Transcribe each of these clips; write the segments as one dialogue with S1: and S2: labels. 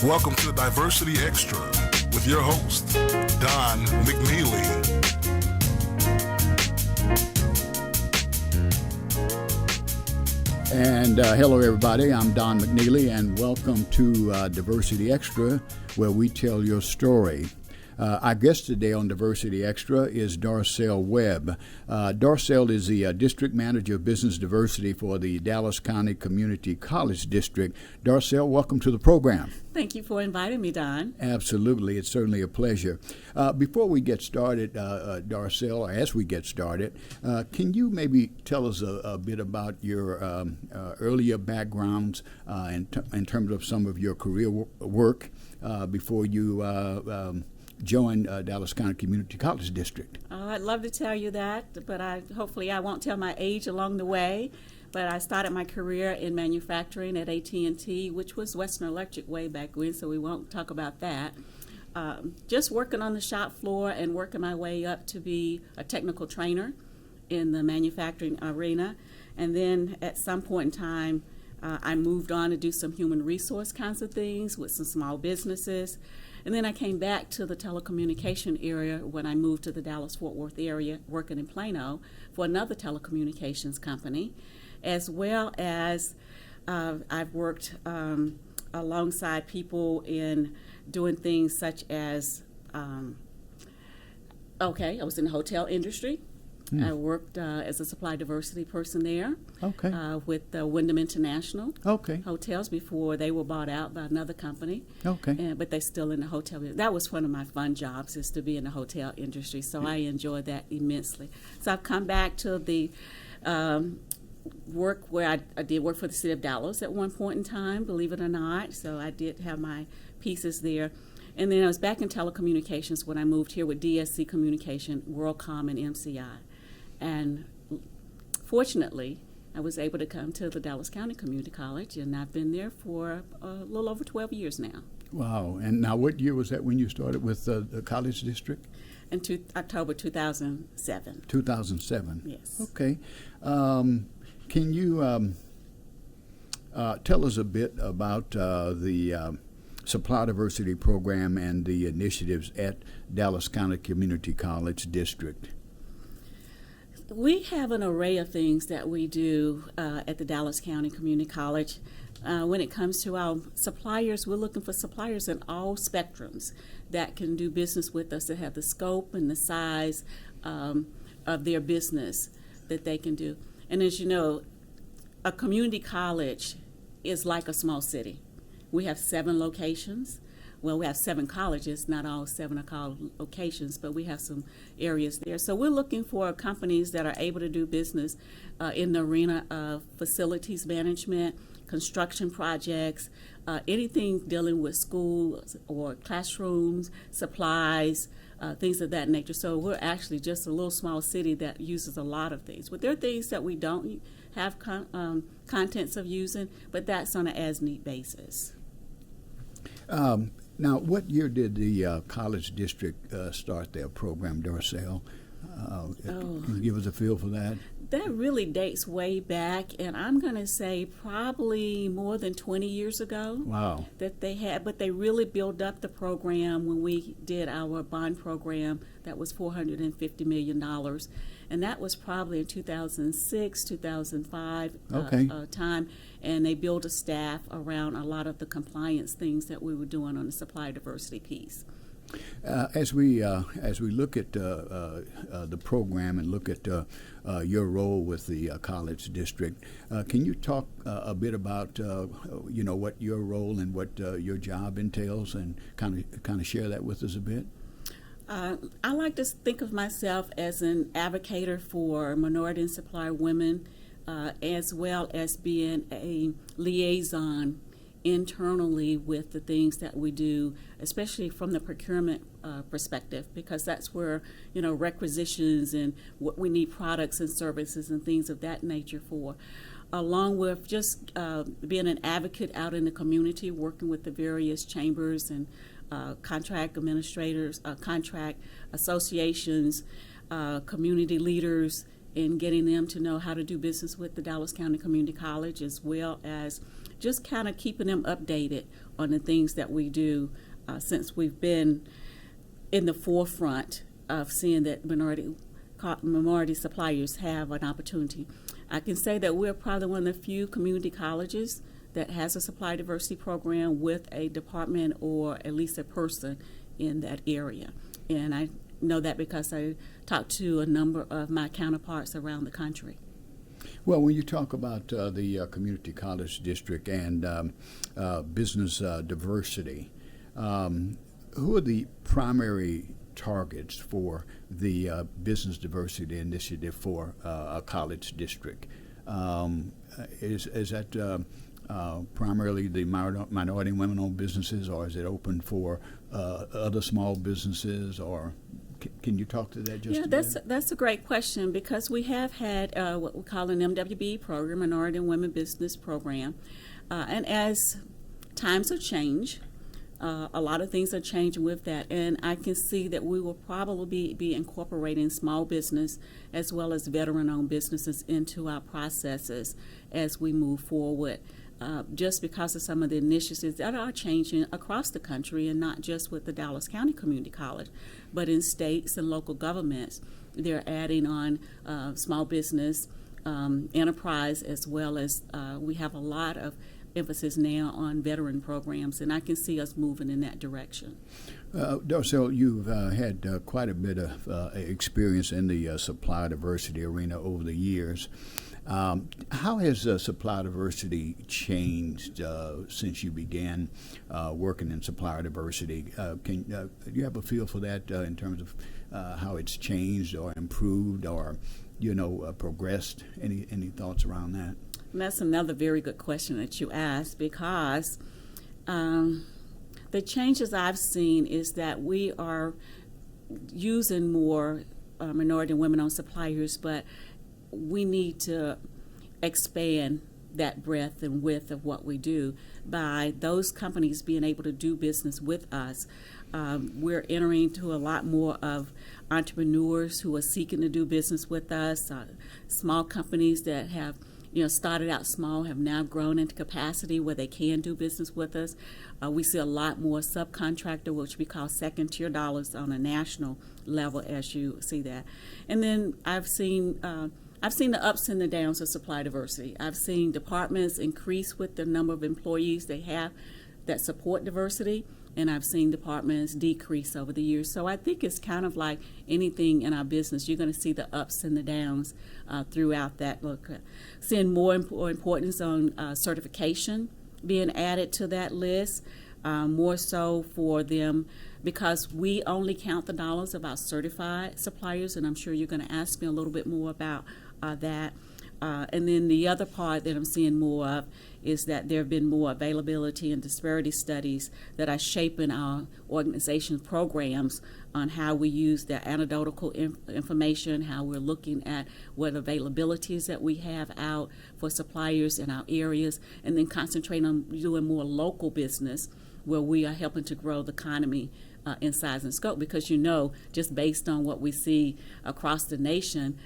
S1: Welcome to Diversity Xtra with your host, Don McKneely.
S2: And hello, everybody. I'm Don McKneely, and welcome to Diversity Xtra, where we tell your story. Our guest today on Diversity Xtra is Darcel Webb. Darcel is the District Manager of Business Diversity for the Dallas County Community College District. Darcel, welcome to the program.
S3: Thank you for inviting me, Don.
S2: Absolutely. It's certainly a pleasure. Before we get started, Darcel, or as we get started, can you maybe tell us a bit about your earlier backgrounds in terms of some of your career work before you joined Dallas County Community College District?
S3: I'd love to tell you that, but hopefully I won't tell my age along the way. But I started my career in manufacturing at AT&T, which was Western Electric way back when, so we won't talk about that. Just working on the shop floor and working my way up to be a technical trainer in the manufacturing arena. And then at some point in time, I moved on to do some human resource kinds of things with some small businesses. And then I came back to the telecommunication area when I moved to the Dallas-Fort Worth area, working in Plano for another telecommunications company, as well as I've worked alongside people in doing things such as, I was in the hotel industry. I worked as a supply diversity person there with Wyndham International Hotels before they were bought out by another company. But they're still in the hotel. That was one of my fun jobs, is to be in the hotel industry. So I enjoyed that immensely. So I've come back to the work where I did work for the city of Dallas at one point in time, believe it or not. So I did have my pieces there. And then I was back in telecommunications when I moved here with DSC Communication, WorldCom, and MCI. And fortunately, I was able to come to the Dallas County Community College, and I've been there for a little over 12 years now.
S2: Wow. And now what year was that when you started with the college district?
S3: In October 2007.
S2: 2007.
S3: Yes.
S2: Okay. Can you tell us a bit about the Supply Diversity Program and the initiatives at Dallas County Community College District?
S3: We have an array of things that we do at the Dallas County Community College. When it comes to our suppliers, we're looking for suppliers in all spectrums that can do business with us, that have the scope and the size of their business that they can do. And as you know, a community college is like a small city. We have 7 locations. Well, we have 7 colleges, not all 7 are called locations, but we have some areas there. So we're looking for companies that are able to do business in the arena of facilities management, construction projects, anything dealing with schools or classrooms, supplies, things of that nature. So we're actually just a little small city that uses a lot of things. But there are things that we don't have contents of using, but that's on an as-need basis.
S2: Now, what year did the college district start their program, Darcel? Can you give us a feel for that?
S3: That really dates way back, and I'm going to say probably more than 20 years ago.
S2: Wow.
S3: That they had, but they really built up the program when we did our bond program that was $450 million. And that was probably in 2006, 2005 time. And they built a staff around a lot of the compliance things that we were doing on the supply diversity piece.
S2: As we look at the program and look at your role with the college district, can you talk a bit about what your role and what your job entails, and kind of share that with us a bit?
S3: I like to think of myself as an advocate for minority and supplier women, as well as being a liaison internally with the things that we do, especially from the procurement perspective, because that's where requisitions and what we need products and services and things of that nature for, along with just being an advocate out in the community, working with the various chambers and contract administrators, contract associations, community leaders, in getting them to know how to do business with the Dallas County Community College, as well as just kind of keeping them updated on the things that we do, since we've been in the forefront of seeing that minority suppliers have an opportunity. I can say that we're probably one of the few community colleges that has a supply diversity program with a department or at least a person in that area. And I know that because I talked to a number of my counterparts around the country.
S2: Well, when you talk about the community college district and business diversity, who are the primary targets for the business diversity initiative for a college district? Is that primarily the minority and women-owned businesses, or is it open for other small businesses? Or can you talk to that just a bit?
S3: That's a great question, because we have had what we call an MWB program, Minority and Women Business Program, and as times have changed, a lot of things are changing with that, and I can see that we will probably be incorporating small business as well as veteran-owned businesses into our processes as we move forward, just because of some of the initiatives that are changing across the country, and not just with the Dallas County Community College, but in states and local governments. They're adding on small business enterprise, as well as we have a lot of emphasis now on veteran programs, and I can see us moving in that direction.
S2: Darcel, you've had quite a bit of experience in the supply diversity arena over the years. How has supply diversity changed since you began working in supplier diversity? Do you have a feel for that in terms of how it's changed or improved or, progressed? Any thoughts around that?
S3: And that's another very good question that you asked, because the changes I've seen is that we are using more minority and women-owned suppliers, but we need to expand that breadth and width of what we do by those companies being able to do business with us. We're entering into a lot more of entrepreneurs who are seeking to do business with us, small companies that have started out small, have now grown into capacity where they can do business with us. We see a lot more subcontractor, which we call second-tier dollars on a national level, as you see that. And then I've seen the ups and the downs of supply diversity. I've seen departments increase with the number of employees they have that support diversity, and I've seen departments decrease over the years. So I think it's kind of like anything in our business. You're going to see the ups and the downs throughout that. Seeing more importance on certification being added to that list, more so for them, because we only count the dollars of our certified suppliers, and I'm sure you're going to ask me a little bit more about that. And then the other part that I'm seeing more of is that there have been more availability and disparity studies that are shaping our organization's programs on how we use the anecdotal information, how we're looking at what availabilities that we have out for suppliers in our areas, and then concentrating on doing more local business where we are helping to grow the economy in size and scope. Because just based on what we see across the nation,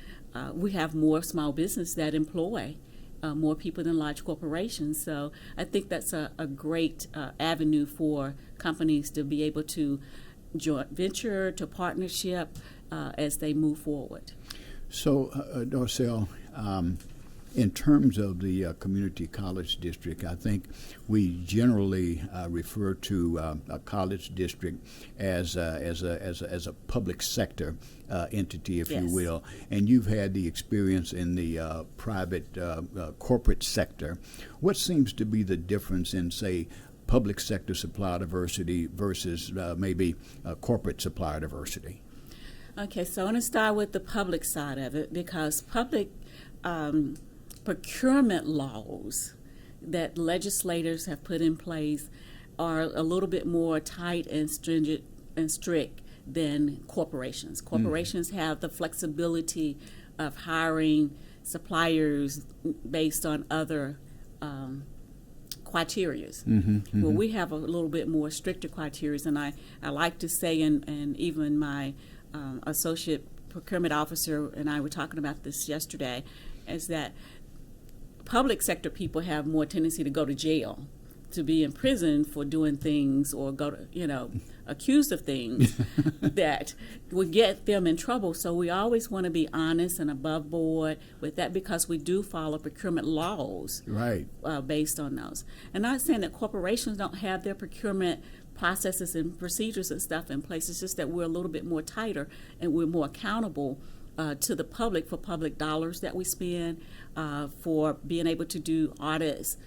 S3: we have more small business that employ more people than large corporations. So I think that's a great avenue for companies to be able to joint venture, to partnership as they move forward.
S2: So, Darcel, in terms of the community college district, I think we generally refer to a college district as a public sector entity, if you will. And you've had the experience in the private corporate sector. What seems to be the difference in, say, public sector supplier diversity versus maybe corporate supplier diversity?
S3: Okay, so I want to start with the public side of it, because public procurement laws that legislators have put in place are a little bit more tight and stringent and strict than corporations. Corporations have the flexibility of hiring suppliers based on other criteria. Well, we have a little bit more stricter criteria, and I like to say, and even my associate procurement officer and I were talking about this yesterday, is that public sector people have more tendency to go to jail, to be in prison for doing things or go to, accused of things that would get them in trouble. So we always want to be honest and above board with that, because we do follow procurement laws
S2: Right.
S3: Based on those. And not saying that corporations don't have their procurement processes and procedures and stuff in place. It's just that we're a little bit more tighter and we're more accountable to the public for public dollars that we spend, for being able to do audits.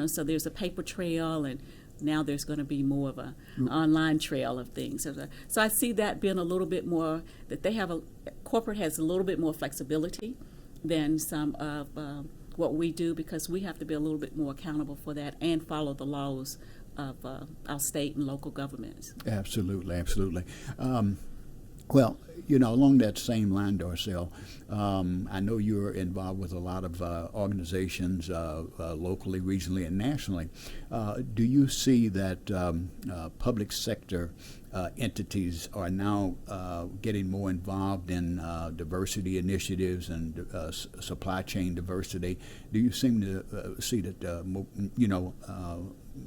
S3: So there's a paper trail, and now there's going to be more of an online trail of things. So I see that being a little bit more, that corporate has a little bit more flexibility than some of what we do, because we have to be a little bit more accountable for that and follow the laws of our state and local governments.
S2: Absolutely. Well, along that same line, Darcel, I know you're involved with a lot of organizations locally, regionally, and nationally. Do you see that public sector entities are now getting more involved in diversity initiatives and supply chain diversity? Do you seem to see that,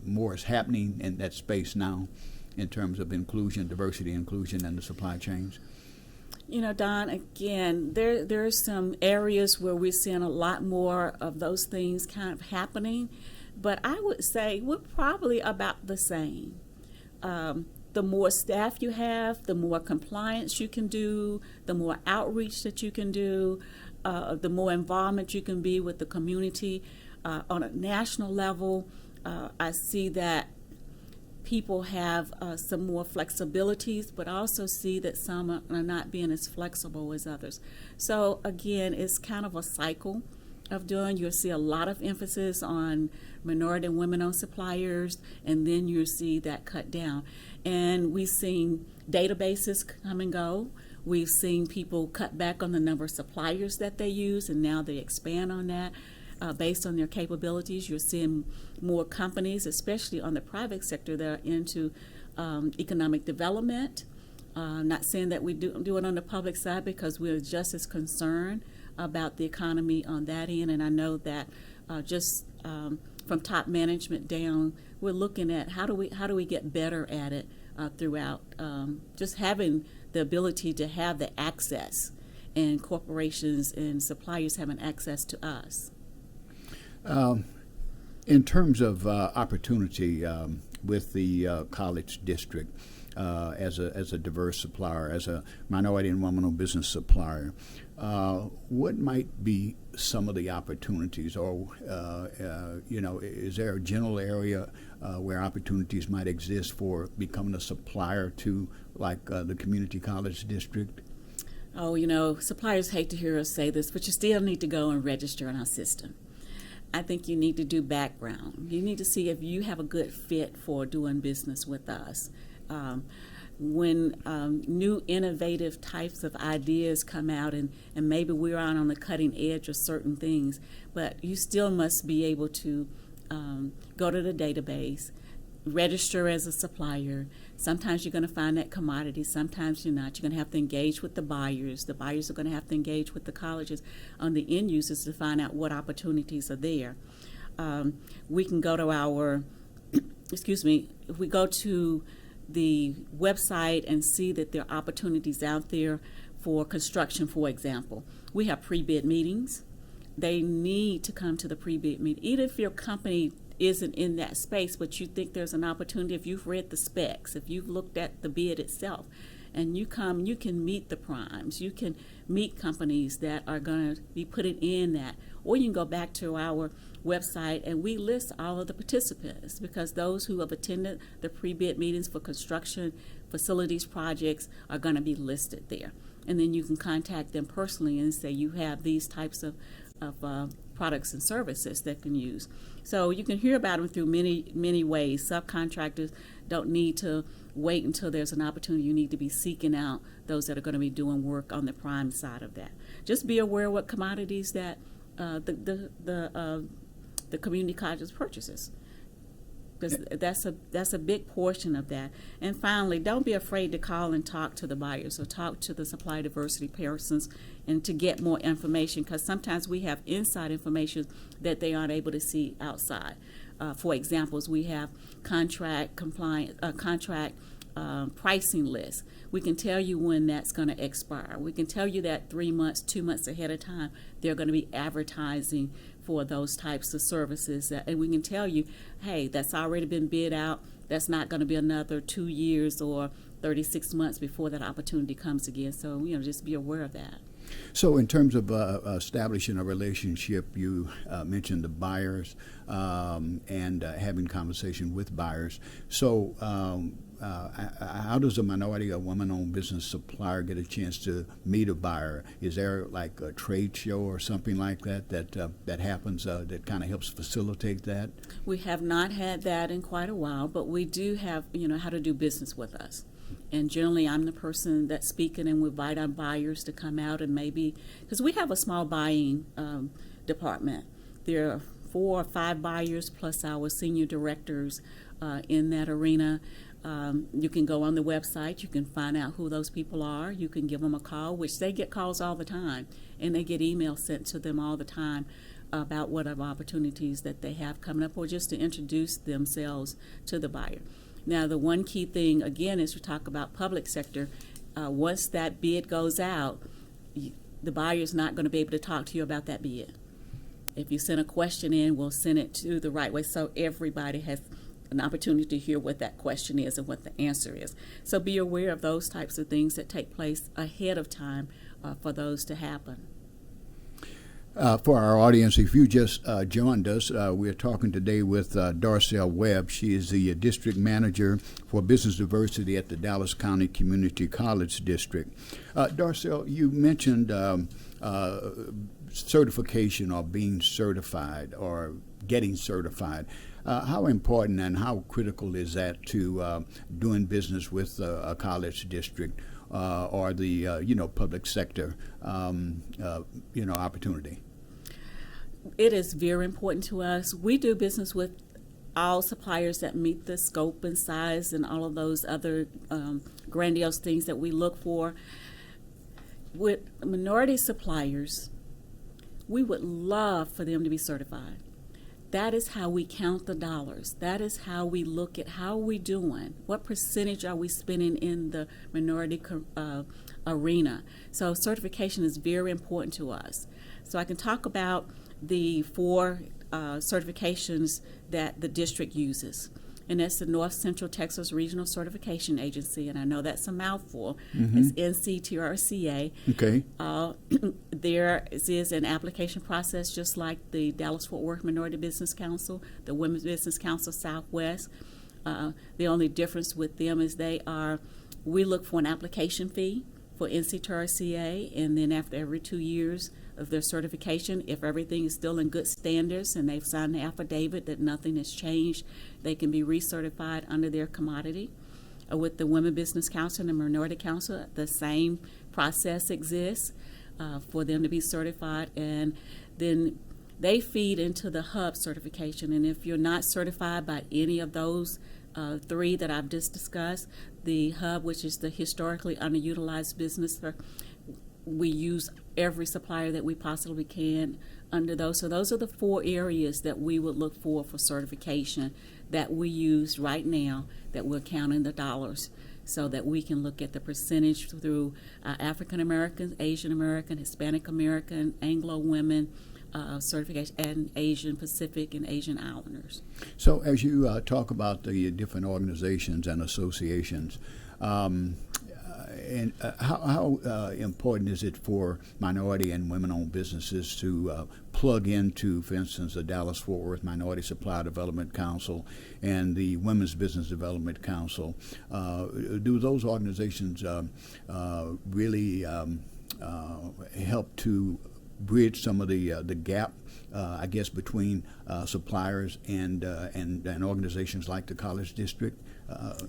S2: more is happening in that space now, in terms of diversity inclusion in the supply chains?
S3: Don, again, there are some areas where we're seeing a lot more of those things kind of happening, but I would say we're probably about the same. The more staff you have, the more compliance you can do, the more outreach that you can do, the more involvement you can be with the community. On a national level, I see that people have some more flexibilities, but also see that some are not being as flexible as others. So again, it's kind of a cycle of doing. You'll see a lot of emphasis on minority and women-owned suppliers, and then you'll see that cut down. And we've seen databases come and go. We've seen people cut back on the number of suppliers that they use, and now they expand on that. Based on their capabilities, you're seeing more companies, especially on the private sector, that are into economic development. Not saying that we do it on the public side, because we're just as concerned about the economy on that end. And I know that just from top management down, we're looking at how do we get better at it throughout, just having the ability to have the access, and corporations and suppliers having access to us.
S2: In terms of opportunity with the college district, as a diverse supplier, as a minority and woman-owned business supplier, what might be some of the opportunities, or is there a general area where opportunities might exist for becoming a supplier to, like, the community college district?
S3: Oh, suppliers hate to hear us say this, but you still need to go and register in our system. I think you need to do background. You need to see if you have a good fit for doing business with us. When new innovative types of ideas come out, and maybe we're on the cutting edge of certain things, but you still must be able to go to the database, register as a supplier. Sometimes you're going to find that commodity, sometimes you're not. You're going to have to engage with the buyers. The buyers are going to have to engage with the colleges on the end users to find out what opportunities are there. We can go to if we go to the website and see that there are opportunities out there for construction, for example. We have pre-bid meetings. They need to come to the pre-bid meeting. Even if your company isn't in that space, but you think there's an opportunity, if you've read the specs, if you've looked at the bid itself, and you come, you can meet the primes, you can meet companies that are going to be putting in that, or you can go back to our website and we list all of the participants, because those who have attended the pre-bid meetings for construction facilities projects are going to be listed there. And then you can contact them personally and say you have these types of products and services that can use. So you can hear about them through many ways. Subcontractors don't need to wait until there's an opportunity. You need to be seeking out those that are going to be doing work on the prime side of that. Just be aware of what commodities that the community colleges purchases. because that's a big portion of that. And finally, don't be afraid to call and talk to the buyers or talk to the supply diversity persons and to get more information, because sometimes we have inside information that they aren't able to see outside. For examples, we have contract pricing lists. We can tell you when that's going to expire. We can tell you that 3 months, 2 months ahead of time, they're going to be advertising for those types of services. And we can tell you, hey, that's already been bid out. That's not going to be another 2 years or 36 months before that opportunity comes again. So, just be aware of that.
S2: So in terms of establishing a relationship, you mentioned the buyers and having conversation with buyers. So how does a minority or woman-owned business supplier get a chance to meet a buyer? Is there like a trade show or something like that happens that kind of helps facilitate that?
S3: We have not had that in quite a while, but we do have, how to do business with us. And generally, I'm the person that's speaking, and we invite our buyers to come out and maybe, because we have a small buying department. There are 4 or 5 buyers plus our senior directors in that arena. You can go on the website. You can find out who those people are. You can give them a call, which they get calls all the time, and they get emails sent to them all the time about whatever opportunities that they have coming up, or just to introduce themselves to the buyer. Now, the one key thing, again, is to talk about public sector. Once that bid goes out, the buyer's not going to be able to talk to you about that bid. If you send a question in, we'll send it to the right way so everybody has an opportunity to hear what that question is and what the answer is. So be aware of those types of things that take place ahead of time for those to happen.
S2: For our audience, if you just joined us, we're talking today with Darcel Webb. She is the district manager for business diversity at the Dallas County Community College District. Darcel, you mentioned certification or being certified or getting certified. How important and how critical is that to doing business with a college district or the public sector opportunity?
S3: It is very important to us. We do business with all suppliers that meet the scope and size and all of those other grandiose things that we look for. With minority suppliers, we would love for them to be certified. That is how we count the dollars. That is how we look at how are we doing. What percentage are we spending in the minority arena? So certification is very important to us. So I can talk about the 4 certifications that the district uses. And that's the North Central Texas Regional Certification Agency, and I know that's a mouthful. It's NCTRCA.
S2: Okay.
S3: There is an application process just like the Dallas-Fort Worth Minority Business Council, the Women's Business Council Southwest. The only difference with them is we look for an application fee for NCTRCA, and then after every 2 years of their certification, if everything is still in good standards and they've signed the affidavit that nothing has changed, they can be recertified under their commodity. With the Women Business Council and the Minority Council, the same process exists for them to be certified, and then they feed into the hub certification. And if you're not certified by any of those 3 that I've just discussed, the hub, which is the historically underutilized business, we use every supplier that we possibly can under those. So those are the 4 areas that we would look for certification that we use right now, that we're counting the dollars so that we can look at the percentage through African American, Asian American, Hispanic American, Anglo women, certification, and Asian Pacific and Asian Islanders.
S2: So as you talk about the different organizations and associations, and how important is it for minority and women-owned businesses to plug into, for instance, the Dallas-Fort Worth Minority Supply Development Council and the Women's Business Development Council? Do those organizations really help to bridge some of the gap, I guess, between suppliers and organizations like the College District?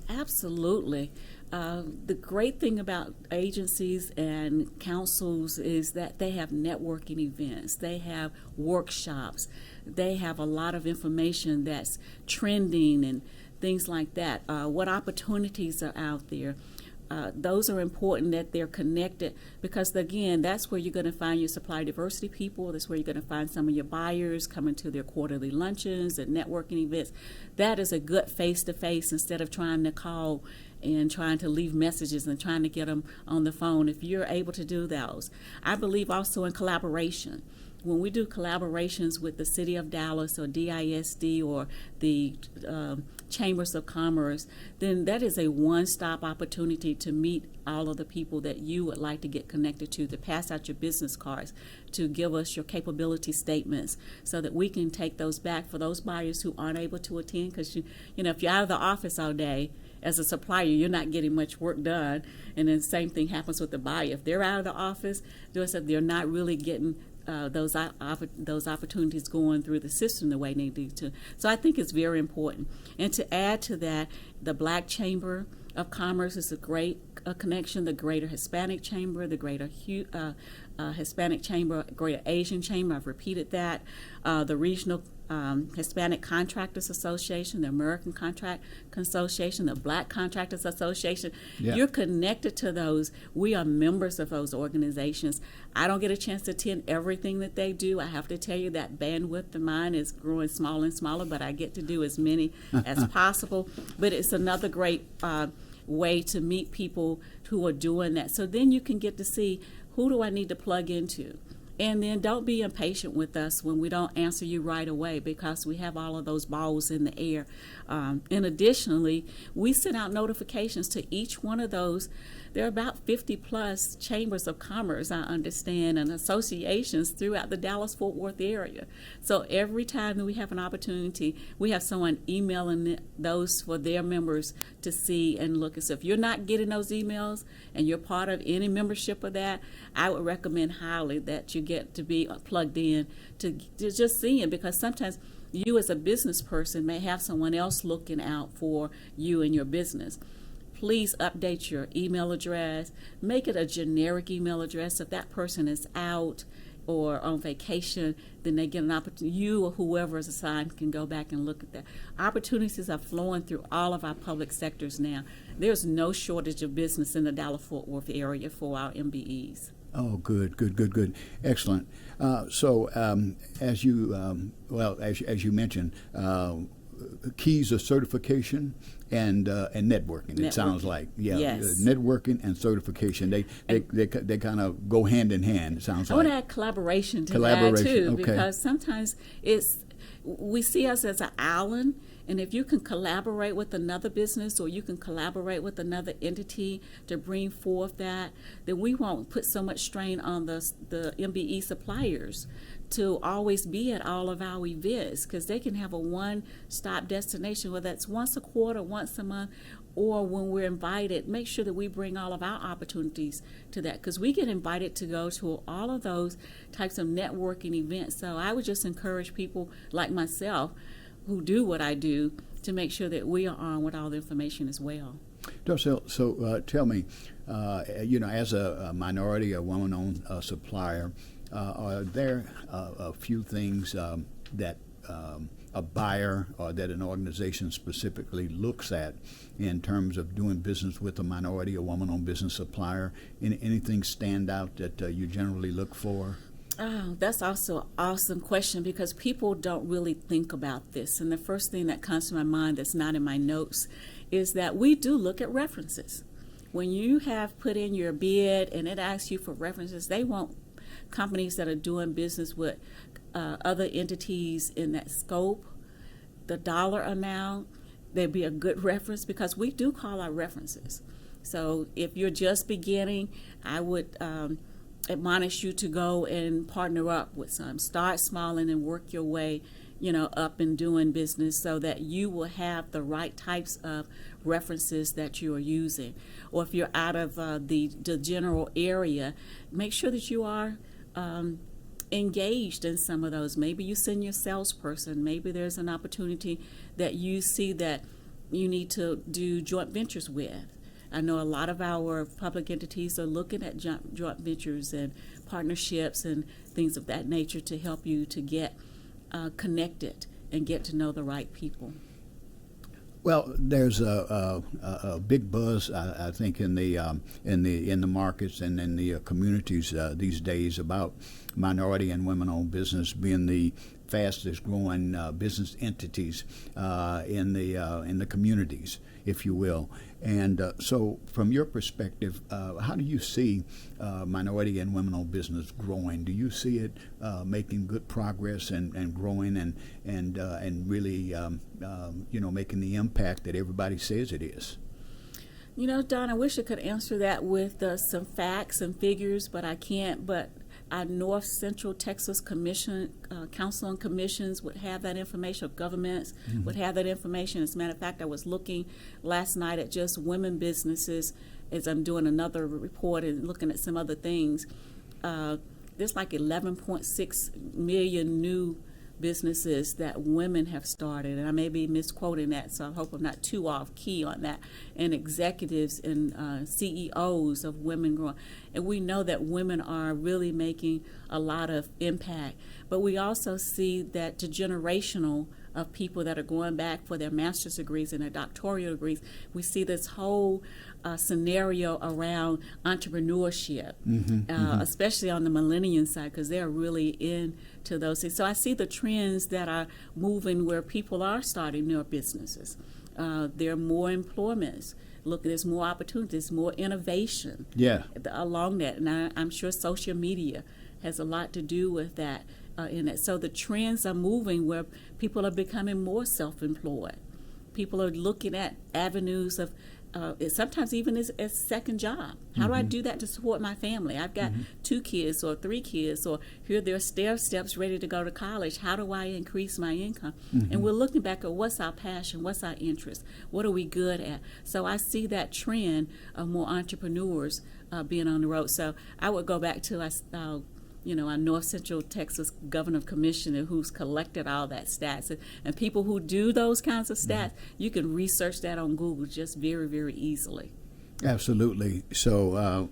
S3: Absolutely. The great thing about agencies and councils is that they have networking events, they have workshops, they have a lot of information that's trending and things like that. What opportunities are out there? Those are important that they're connected, because again, that's where you're going to find your supplier diversity people. That's where you're going to find some of your buyers coming to their quarterly luncheons and networking events. That is a good face-to-face instead of trying to call and trying to leave messages and trying to get them on the phone. If you're able to do those, I believe also in collaboration. When we do collaborations with the City of Dallas or DISD or the Chambers of Commerce, then that is a one-stop opportunity to meet all of the people that you would like to get connected to pass out your business cards, to give us your capability statements so that we can take those back for those buyers who aren't able to attend. Because, you know, if you're out of the office all day, as a supplier, you're not getting much work done. And then the same thing happens with the buyer. If they're out of the office, they're not really getting those opportunities going through the system the way they need to. So I think it's very important. And to add to that, the Black Chamber of Commerce is a great connection, the Greater Hispanic Chamber, the Greater Hispanic Chamber, Greater Asian Chamber, I've repeated that, the Regional Hispanic Contractors Association, the American Contract Association, the Black Contractors Association. Yeah. You're connected to those. We are members of those organizations. I don't get a chance to attend everything that they do. I have to tell you that bandwidth of mine is growing smaller and smaller, but I get to do as many as possible. But it's another great way to meet people who are doing that. So then you can get to see, who do I need to plug into? And then don't be impatient with us when we don't answer you right away, because we have all of those balls in the air. And additionally, we send out notifications to each one of those. There are about 50 plus chambers of commerce, I understand, and associations throughout the Dallas-Fort Worth area. So every time that we have an opportunity, we have someone emailing those for their members to see and look. So if you're not getting those emails and you're part of any membership of that, I would recommend highly that you get to be plugged in to just seeing, because sometimes you as a business person may have someone else looking out for you and your business. Please update your email address. Make it a generic email address. If that person is out or on vacation, then they get an opportunity. You or whoever is assigned can go back and look at that. Opportunities are flowing through all of our public sectors now. There's no shortage of business in the Dallas-Fort Worth area for our MBEs.
S2: Oh, good. Excellent. So as you mentioned, keys of certification and networking. It sounds like,
S3: yes.
S2: Networking and certification. They kind of go hand in hand. It sounds like.
S3: I want to add collaboration to that too, because sometimes we see us as an island. And if you can collaborate with another business, or you can collaborate with another entity to bring forth that, then we won't put so much strain on the MBE suppliers to always be at all of our events, because they can have a one-stop destination, whether that's once a quarter, once a month, or when we're invited. Make sure that we bring all of our opportunities to that, because we get invited to go to all of those types of networking events. So I would just encourage people like myself who do what I do to make sure that we are on with all the information as well.
S2: Darcel, so tell me, as a minority, a woman-owned supplier, are there a few things that a buyer or that an organization specifically looks at in terms of doing business with a minority or woman-owned business supplier? Anything stand out that you generally look for?
S3: Oh, that's also an awesome question, because people don't really think about this. And the first thing that comes to my mind that's not in my notes is that we do look at references. When you have put in your bid and it asks you for references, they want companies that are doing business with other entities in that scope, the dollar amount. There'd be a good reference, because we do call our references. So if you're just beginning, I would admonish you to go and partner up with some. Start small and then work your way, up and doing business, so that you will have the right types of references that you are using. Or if you're out of the general area, make sure that you are engaged in some of those. Maybe you send your salesperson. Maybe there's an opportunity that you see that you need to do joint ventures with. I know a lot of our public entities are looking at joint ventures and partnerships and things of that nature to help you to get connected and get to know the right people.
S2: Well, there's a big buzz, I think, in the markets and in the communities these days about minority and women-owned business being the fastest growing business entities in the communities, if you will. And so, from your perspective, how do you see minority and women-owned business growing? Do you see it making good progress and growing and really making the impact that everybody says it is?
S3: You know, Don, I wish I could answer that with some facts and figures, but I can't. But our North Central Texas Commission, Council on Commissions would have that information, or governments would have that information. As a matter of fact, I was looking last night at just women businesses as I'm doing another report and looking at some other things. There's like 11.6 million new businesses that women have started, and I may be misquoting that, so I hope I'm not too off key on that, and executives and CEOs of women growing. And we know that women are really making a lot of impact, but we also see that the generational of people that are going back for their master's degrees and their doctoral degrees, we see this whole scenario around entrepreneurship, especially on the millennial side, because they're really into those things. So I see the trends that are moving where people are starting new businesses. There are more employments. Look, there's more opportunities, more innovation along that. And I'm sure social media has a lot to do with that. In it. So the trends are moving where people are becoming more self-employed. People are looking at avenues of sometimes even as second job. How do I do that to support my family? I've got 2 kids or 3 kids, or here they're stair steps ready to go to college. How do I increase my income? And we're looking back at what's our passion, what's our interest, what are we good at? So I see that trend of more entrepreneurs being on the road. So I would go back to our North Central Texas Governor Commissioner who's collected all that stats. And people who do those kinds of stats, you can research that on Google just very, very easily.
S2: Absolutely. So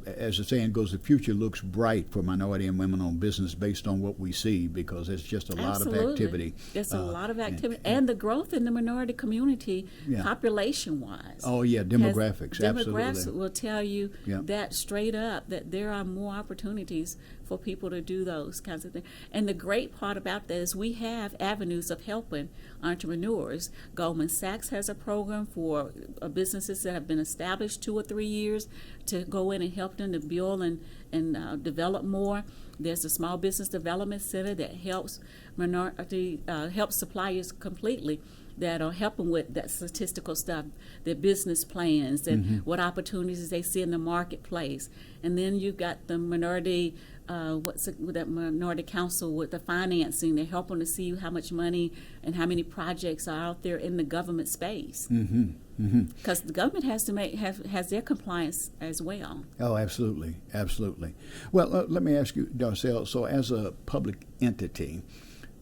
S2: as the saying goes, the future looks bright for minority and women-owned business based on what we see, because there's just a lot of activity.
S3: There's a lot of activity. And the growth in the minority community, population-wise.
S2: Oh, yeah, demographics,
S3: Demographics will tell you that straight up, that there are more opportunities for people to do those kinds of things. And the great part about that is we have avenues of helping entrepreneurs. Goldman Sachs has a program for businesses that have been established 2 or 3 years to go in and help them to build and develop more. There's a Small Business Development Center that helps helps suppliers completely, that are helping with that statistical stuff, their business plans, and what opportunities they see in the marketplace. And then you've got the minority, that minority council with the financing. They're helping to see how much money and how many projects are out there in the government space. Because the government has to has their compliance as well.
S2: Oh, absolutely, absolutely. Well, let me ask you, Darcel. So, as a public entity,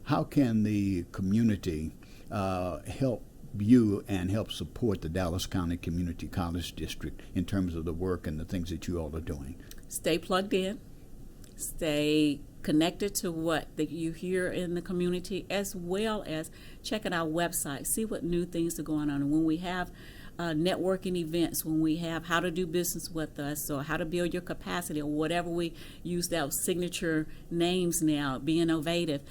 S2: how can the community help you and help support the Dallas County Community College District in terms of the work and the things that you all are doing?
S3: Stay plugged in. Stay connected to what you hear in the community, as well as checking our website, see what new things are going on. And when we have networking events, when we have how to do business with us, or how to build your capacity, or whatever we use those signature names now, be innovative,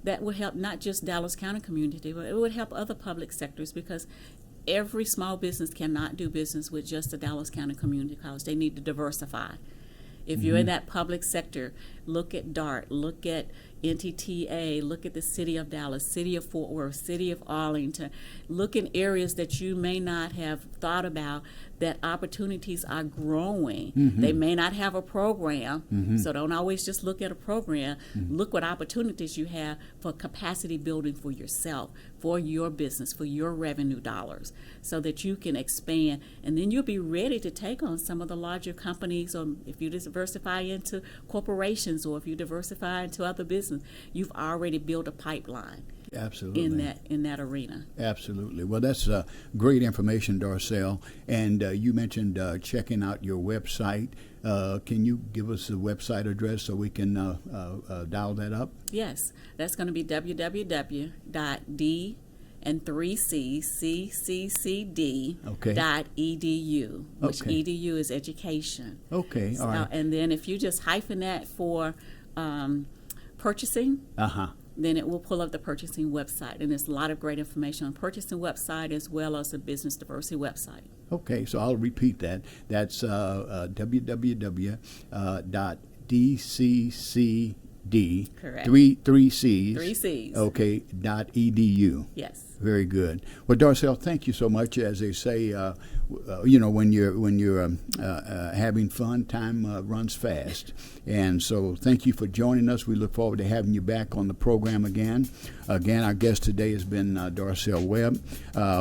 S3: that would help not just Dallas County community, but it would help other public sectors, because every small business cannot do business with just the Dallas County Community College. They need to diversify. If you're in that public sector, look at DART, look at NTTA, look at the City of Dallas, City of Fort Worth, City of Arlington. Look in areas that you may not have thought about, that opportunities are growing. They may not have a program, so don't always just look at a program. Look what opportunities you have for capacity building for yourself, for your business, for your revenue dollars, so that you can expand. And then you'll be ready to take on some of the larger companies, or if you diversify into corporations, or if you diversify into other business, you've already built a pipeline.
S2: Absolutely.
S3: in that arena.
S2: Absolutely. Well, that's great information, Darcel. And you mentioned checking out your website. Can you give us the website address so we can dial that up?
S3: Yes, that's going to be www.d and 3cccd
S2: Okay.
S3: .edu, which
S2: Okay.
S3: edu is education.
S2: Okay. All right.
S3: And then if you just hyphen that for purchasing, then it will pull up the purchasing website. And there's a lot of great information on purchasing website as well as the business diversity website.
S2: Okay, so I'll repeat that. That's www.dccd.
S3: Correct.
S2: Three C's.
S3: 3 C's.
S2: Okay. .edu.
S3: Yes.
S2: Very good. Well, Darcel, thank you so much. As they say, when you're having fun, time runs fast. And so, thank you for joining us. We look forward to having you back on the program again. Again, our guest today has been Darcel Webb,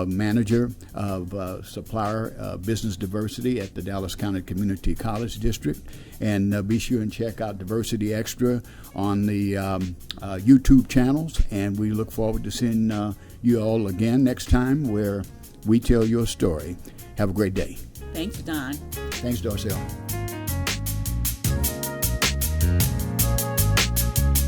S2: manager of supplier business diversity at the Dallas County Community College District. And be sure and check out Diversity Xtra on the YouTube channels. And we look forward to seeing you all again next time where we tell your story. Have a great day.
S3: Thanks, Don.
S2: Thanks, Darcel.